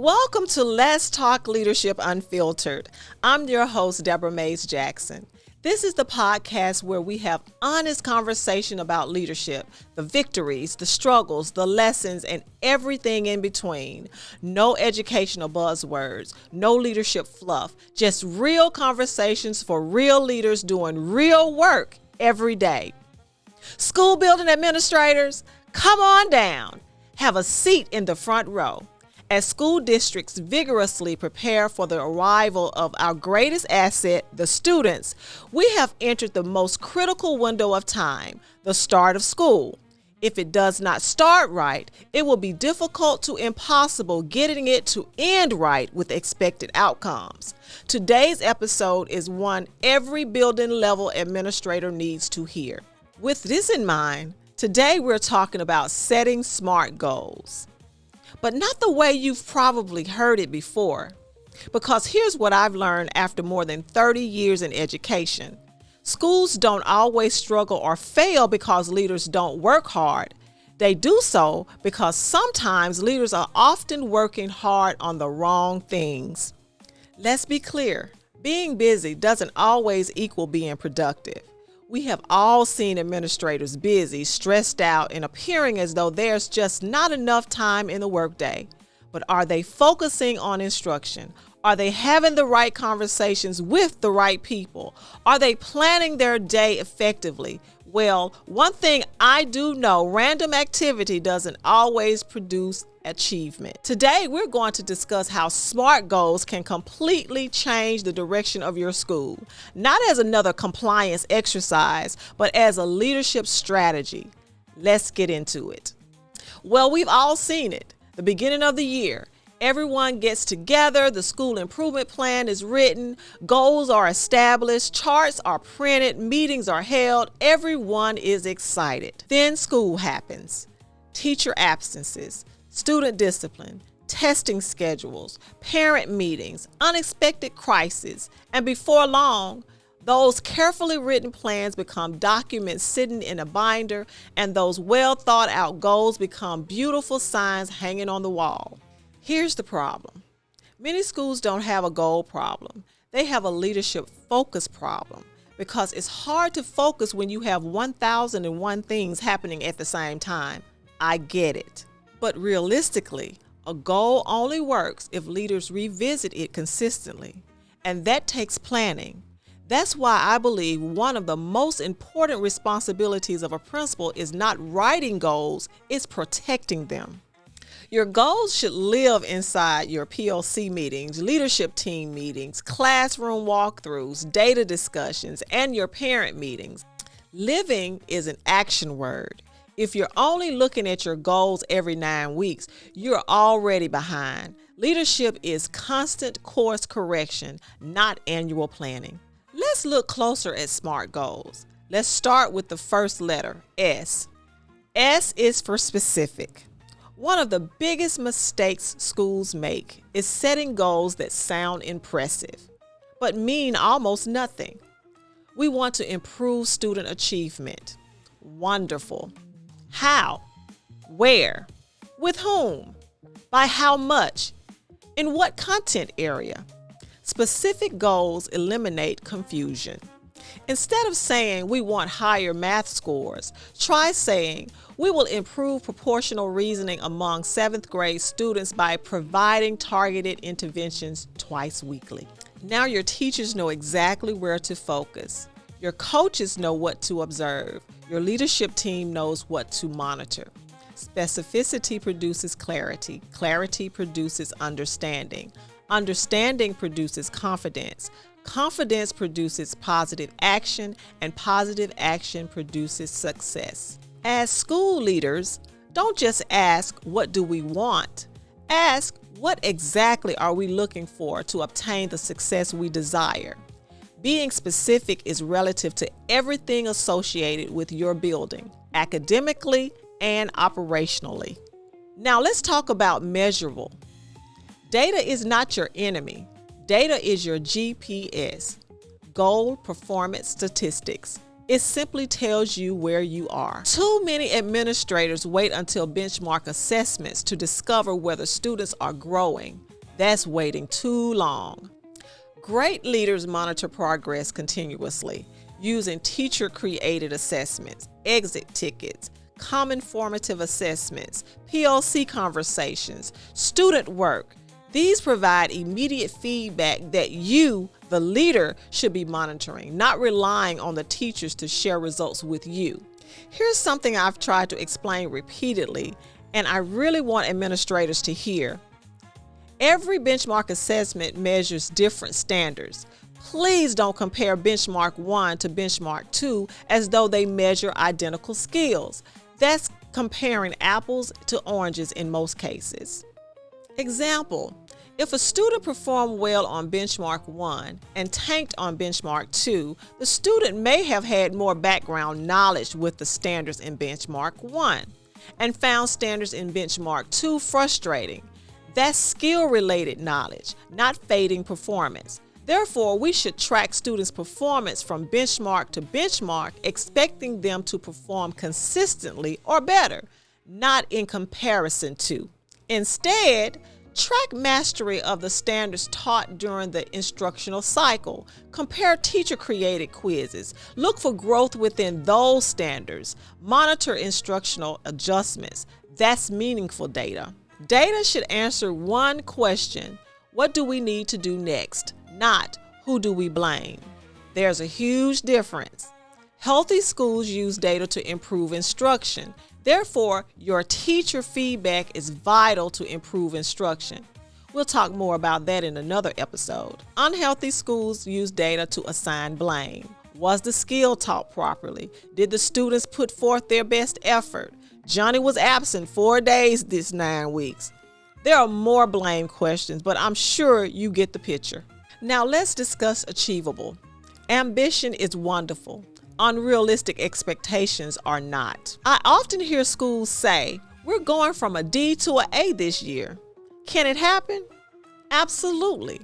and welcome to Let's Talk Leadership Unfiltered. I'm your host, Deborah Mays Jackson. This is the podcast where we have honest conversation about leadership, the victories, the struggles, the lessons, and everything in between. No educational buzzwords, no leadership fluff, just real conversations for real leaders doing real work every day. School building administrators, come on down. Have a seat in the front row. As school districts vigorously prepare for the arrival of our greatest asset, the students, we have entered the most critical window of time, the start of school. If it does not start right, it will be difficult to impossible getting it to end right with expected outcomes. Today's episode is one every building level administrator needs to hear. With this in mind, today we're talking about setting SMART goals. But not the way you've probably heard it before. Because here's what I've learned after more than 30 years in education. Schools don't always struggle or fail because leaders don't work hard. They do so because sometimes leaders are often working hard on the wrong things. Let's be clear, being busy doesn't always equal being productive. We have all seen administrators busy, stressed out, and appearing as though there's just not enough time in the workday. But are they focusing on instruction? Are they having the right conversations with the right people? Are they planning their day effectively? Well, one thing I do know, random activity doesn't always produce achievement. Today, we're going to discuss how SMART goals can completely change the direction of your school, not as another compliance exercise, but as a leadership strategy. Let's get into it. Well, we've all seen it. The beginning of the year, everyone gets together, the school improvement plan is written, goals are established, charts are printed, meetings are held, everyone is excited. Then school happens. Teacher absences, student discipline, testing schedules, parent meetings, unexpected crises, and before long, those carefully written plans become documents sitting in a binder, and those well thought out goals become beautiful signs hanging on the wall. Here's the problem. Many schools don't have a goal problem. They have a leadership focus problem because it's hard to focus when you have 1,001 things happening at the same time. I get it. But realistically, a goal only works if leaders revisit it consistently, and that takes planning. That's why I believe one of the most important responsibilities of a principal is not writing goals, it's protecting them. Your goals should live inside your PLC meetings, leadership team meetings, classroom walkthroughs, data discussions, and your parent meetings. Living is an action word. If you're only looking at your goals every 9 weeks, you're already behind. Leadership is constant course correction, not annual planning. Let's look closer at SMART goals. Let's start with the first letter, S. S is for specific. One of the biggest mistakes schools make is setting goals that sound impressive, but mean almost nothing. We want to improve student achievement. Wonderful. How? Where? With whom? By how much? In what content area? Specific goals eliminate confusion. Instead of saying we want higher math scores, try saying we will improve proportional reasoning among 7th grade students by providing targeted interventions twice weekly. Now your teachers know exactly where to focus. Your coaches know what to observe. Your leadership team knows what to monitor. Specificity produces clarity. Clarity produces understanding. Understanding produces confidence. Confidence produces positive action, and positive action produces success. As school leaders, don't just ask, what do we want? Ask, what exactly are we looking for to obtain the success we desire? Being specific is relative to everything associated with your building, academically and operationally. Now let's talk about measurable. Data is not your enemy. Data is your GPS, goal performance statistics. It simply tells you where you are. Too many administrators wait until benchmark assessments to discover whether students are growing. That's waiting too long. Great leaders monitor progress continuously using teacher-created assessments, exit tickets, common formative assessments, PLC conversations, student work. These provide immediate feedback that you, the leader, should be monitoring, not relying on the teachers to share results with you. Here's something I've tried to explain repeatedly, and I really want administrators to hear. Every benchmark assessment measures different standards. Please don't compare benchmark 1 to benchmark 2 as though they measure identical skills. That's comparing apples to oranges in most cases. Example, if a student performed well on benchmark 1 and tanked on benchmark 2, the student may have had more background knowledge with the standards in benchmark 1 and found standards in benchmark 2 frustrating. That's skill-related knowledge, not fading performance. Therefore, we should track students' performance from benchmark to benchmark, expecting them to perform consistently or better, not in comparison to. Instead, track mastery of the standards taught during the instructional cycle. Compare teacher-created quizzes. Look for growth within those standards. Monitor instructional adjustments. That's meaningful data. Data should answer one question: what do we need to do next? Not who do we blame? There's a huge difference. Healthy schools use data to improve instruction. Therefore, your teacher feedback is vital to improve instruction. We'll talk more about that in another episode. Unhealthy schools use data to assign blame. Was the skill taught properly? Did the students put forth their best effort? Johnny was absent 4 days this 9 weeks. There are more blame questions, but I'm sure you get the picture. Now let's discuss achievable. Ambition is wonderful. Unrealistic expectations are not. I often hear schools say, we're going from a D to an A this year. Can it happen? Absolutely.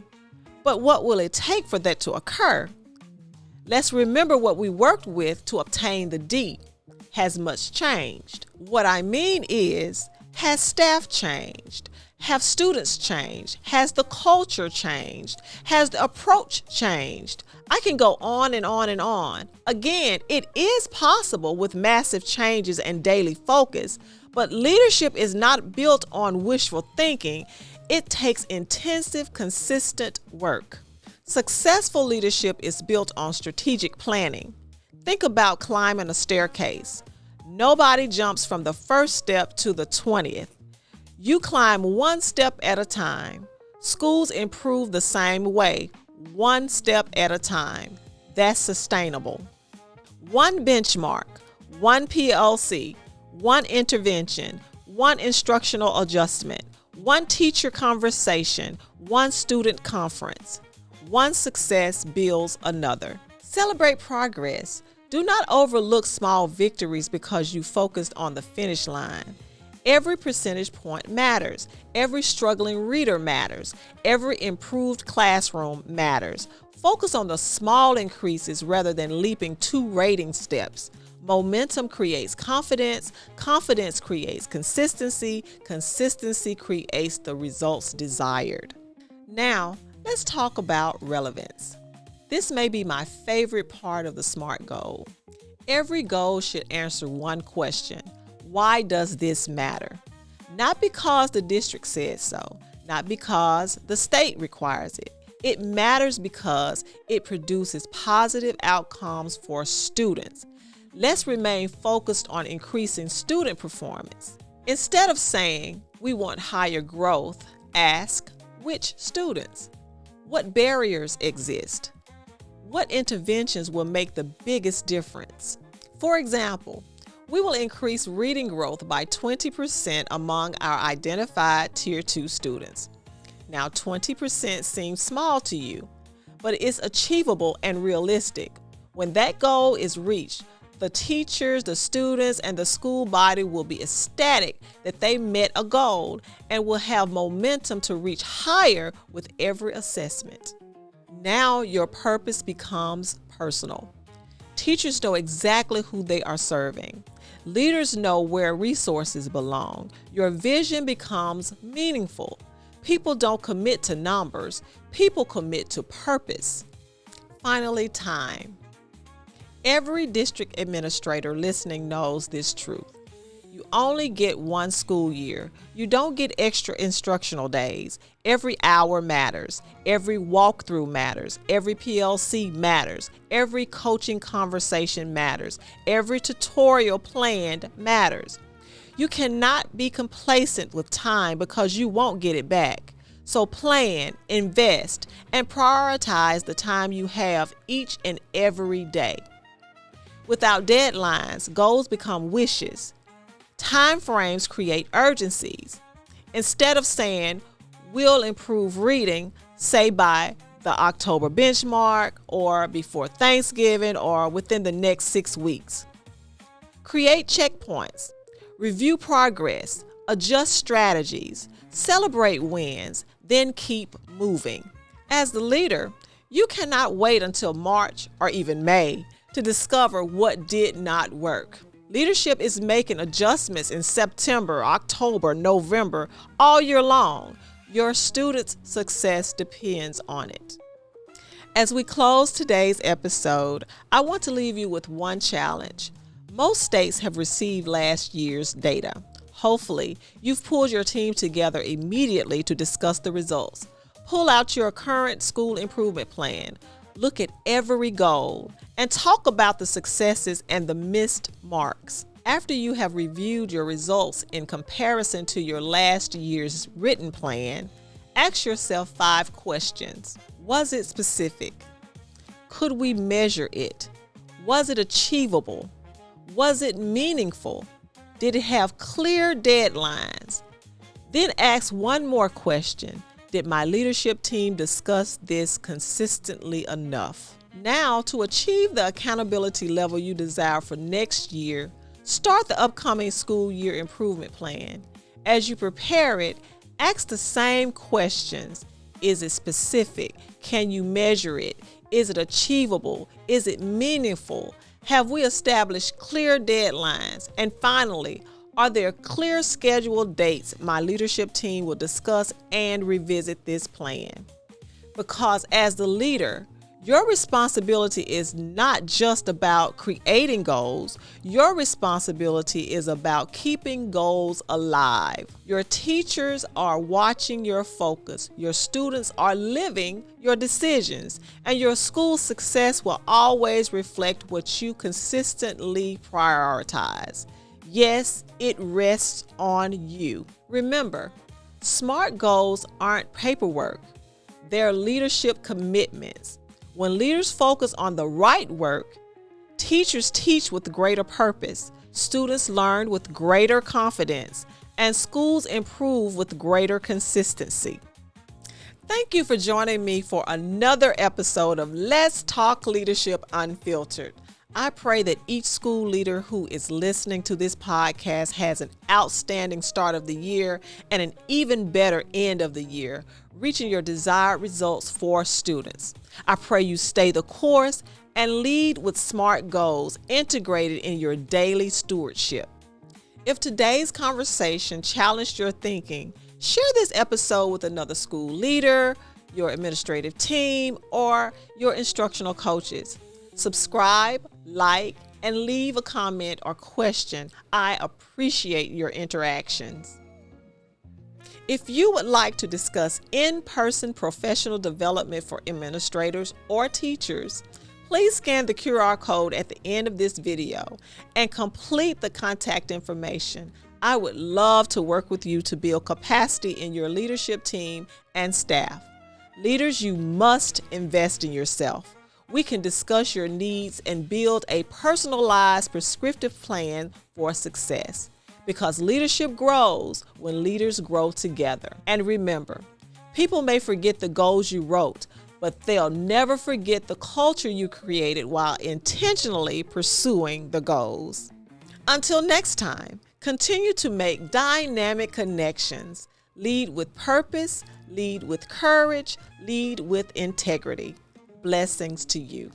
But what will it take for that to occur? Let's remember what we worked with to obtain the D. Has much changed? What I mean is, has staff changed? Have students changed? Has the culture changed? Has the approach changed? I can go on and on and on. Again, it is possible with massive changes and daily focus, but leadership is not built on wishful thinking. It takes intensive, consistent work. Successful leadership is built on strategic planning. Think about climbing a staircase. Nobody jumps from the first step to the 20th. You climb one step at a time. Schools improve the same way, one step at a time. That's sustainable. One benchmark, one PLC, one intervention, one instructional adjustment, one teacher conversation, one student conference. One success builds another. Celebrate progress. Do not overlook small victories because you focused on the finish line. Every percentage point matters. Every struggling reader matters. Every improved classroom matters. Focus on the small increases rather than leaping 2 rating steps. Momentum creates confidence. Confidence creates consistency. Consistency creates the results desired. Now, let's talk about relevance. This may be my favorite part of the SMART goal. Every goal should answer one question: why does this matter? Not because the district says so, not because the state requires it. It matters because it produces positive outcomes for students. Let's remain focused on increasing student performance. Instead of saying we want higher growth, ask which students? What barriers exist? What interventions will make the biggest difference? For example, we will increase reading growth by 20% among our identified Tier 2 students. Now, 20% seems small to you, but it's achievable and realistic. When that goal is reached, the teachers, the students, and the school body will be ecstatic that they met a goal and will have momentum to reach higher with every assessment. Now your purpose becomes personal. Teachers know exactly who they are serving. Leaders know where resources belong. Your vision becomes meaningful. People don't commit to numbers. People commit to purpose. Finally, time. Every district administrator listening knows this truth. You only get one school year. You don't get extra instructional days. Every hour matters. Every walkthrough matters. Every PLC matters. Every coaching conversation matters. Every tutorial planned matters. You cannot be complacent with time because you won't get it back. So plan, invest, and prioritize the time you have each and every day. Without deadlines, goals become wishes. Time frames create urgencies. Instead of saying, we'll improve reading, say by the October benchmark, or before Thanksgiving, or within the next 6 weeks. Create checkpoints. Review progress. Adjust strategies. Celebrate wins. Then keep moving. As the leader, you cannot wait until March or even May to discover what did not work. Leadership is making adjustments in September, October, November, all year long. Your students' success depends on it. As we close today's episode, I want to leave you with one challenge. Most states have received last year's data. Hopefully, you've pulled your team together immediately to discuss the results. Pull out your current school improvement plan. Look at every goal and talk about the successes and the missed marks. After you have reviewed your results in comparison to your last year's written plan, ask yourself 5 questions. Was it specific? Could we measure it? Was it achievable? Was it meaningful? Did it have clear deadlines? Then ask one more question. Did my leadership team discuss this consistently enough? Now, to achieve the accountability level you desire for next year, start the upcoming school year improvement plan. As you prepare it, ask the same questions. Is it specific? Can you measure it? Is it achievable? Is it meaningful? Have we established clear deadlines? And finally, are there clear scheduled dates my leadership team will discuss and revisit this plan? Because as the leader, your responsibility is not just about creating goals. Your responsibility is about keeping goals alive. Your teachers are watching your focus. Your students are living your decisions. And your school's success will always reflect what you consistently prioritize. Yes, it rests on you. Remember, SMART goals aren't paperwork. They're leadership commitments. When leaders focus on the right work, teachers teach with greater purpose, students learn with greater confidence, and schools improve with greater consistency. Thank you for joining me for another episode of Let's Talk Leadership Unfiltered. I pray that each school leader who is listening to this podcast has an outstanding start of the year and an even better end of the year, reaching your desired results for students. I pray you stay the course and lead with SMART goals integrated in your daily stewardship. If today's conversation challenged your thinking, share this episode with another school leader, your administrative team, or your instructional coaches. Subscribe, like, and leave a comment or question. I appreciate your interactions. If you would like to discuss in-person professional development for administrators or teachers, please scan the QR code at the end of this video and complete the contact information. I would love to work with you to build capacity in your leadership team and staff. Leaders, you must invest in yourself. We can discuss your needs and build a personalized prescriptive plan for success. Because leadership grows when leaders grow together. And remember, people may forget the goals you wrote, but they'll never forget the culture you created while intentionally pursuing the goals. Until next time, continue to make dynamic connections. Lead with purpose, lead with courage, lead with integrity. Blessings to you.